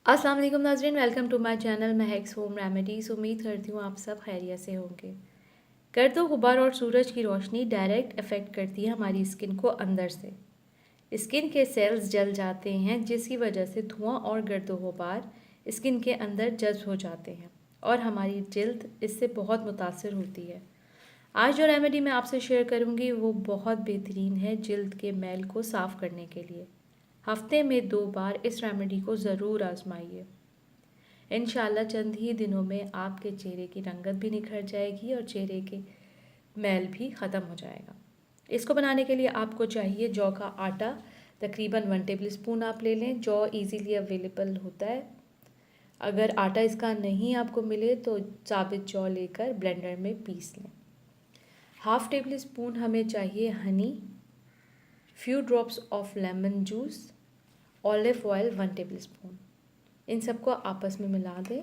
अस्सलाम वालेकुम नाज़रीन, welcome to my channel Mahak's home remedies. उम्मीद करती हूँ आप सब खैरियत से होंगे। गर्द गुबार और सूरज की रोशनी डायरेक्ट अफेक्ट करती है हमारी स्किन को अंदर से। स्किन के सेल्स जल जाते हैं, जिसकी वजह से धुआं और गर्द गुबार स्किन के अंदर जज्ब हो जाते हैं और हमारी जल्द इससे बहुत मुतासर होती है। आज जो रेमेडी मैं आपसे शेयर करूँगी वो बहुत बेहतरीन है जल्द के मैल को साफ़ करने के लिए। हफ्ते में 2 बार इस रेमेडी को ज़रूर आजमाइए। इंशाल्लाह चंद ही दिनों में आपके चेहरे की रंगत भी निखर जाएगी और चेहरे के मैल भी ख़त्म हो जाएगा। इसको बनाने के लिए आपको चाहिए जौ का आटा, तकरीबन 1 टेबल स्पून आप ले लें। जौ इजीली अवेलेबल होता है। अगर आटा इसका नहीं आपको मिले तो साबित जौ लेकर ब्लेंडर में पीस लें। हाफ़ टेबल स्पून हमें चाहिए honey, few drops of lemon juice, olive oil 1 tablespoon. इन सबको आपस में मिला दें।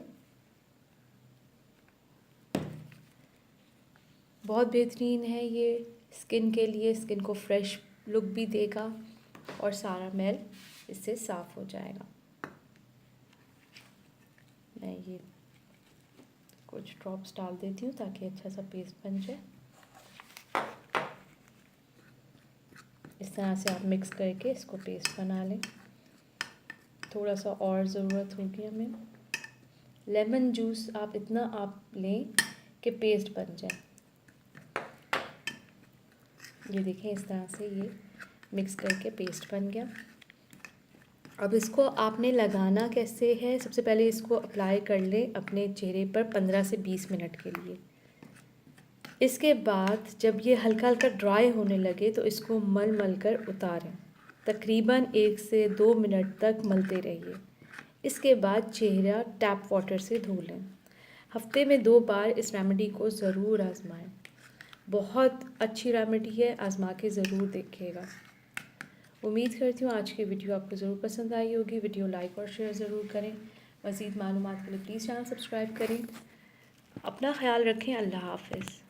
बहुत बेहतरीन है ये स्किन के लिए, स्किन को फ्रेश लुक भी देगा और सारा मैल इससे साफ़ हो जाएगा। मैं ये कुछ ड्रॉप्स डाल देती हूँ ताकि अच्छा सा पेस्ट बन जाए। इस तरह से आप मिक्स करके इसको पेस्ट बना लें। थोड़ा सा और ज़रूरत होगी हमें। लेमन जूस आप इतना आप लें कि पेस्ट बन जाए। ये देखें, इस तरह से ये मिक्स करके पेस्ट बन गया। अब इसको आपने लगाना कैसे है, सबसे पहले इसको अप्लाई कर लें अपने चेहरे पर 15 से 20 मिनट के लिए। इसके बाद जब ये हल्का हल्का ड्राई होने लगे तो इसको मल कर उतारें। तकरीबन 1 से 2 मिनट तक मलते रहिए। इसके बाद चेहरा टैप वाटर से धो लें। हफ्ते में 2 बार इस रेमेडी को ज़रूर आजमाएं। बहुत अच्छी रेमेडी है, आजमा के ज़रूर देखिएगा। उम्मीद करती हूँ आज की वीडियो आपको ज़रूर पसंद आई होगी। वीडियो लाइक और शेयर ज़रूर करें। मज़ीद मालूमात के लिए प्लीज़ चैनल सब्सक्राइब करें। अपना ख्याल रखें। अल्लाह हाफ़िज़।